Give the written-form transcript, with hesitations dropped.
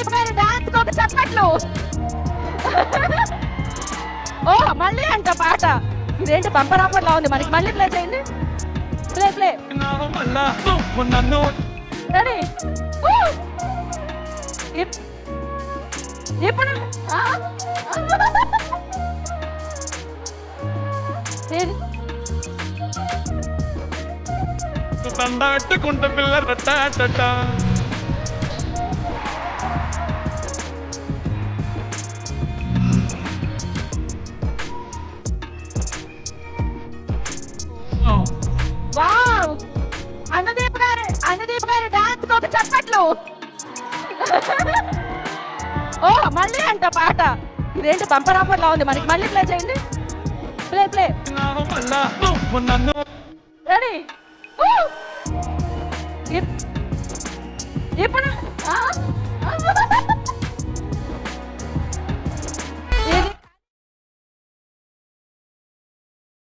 అన్నదీప్ గారి డాన్స్ ఒక చప్పట్లు. ఓ మళ్ళీ అంట పాట. ఇదేంటి బంపర్ ఆఫర్ లా ఉంది మనకి. మళ్ళీ ప్లే చేయండి. Play play. రెడీ. ఇప్పుడు తండాట్టుకుంట పిల్ల రట్టాట. వావ్ అన్నదీప్ గారి డాన్స్ ఒక చప్పట్లు. ఓ మళ్ళీ అంట పాట. ఇదేంటి బంపర్ ఆఫర్ లా ఉంది మనకి. మళ్ళీ ప్లే చేయండి. Play play. రెడీ. ఇప్పుడు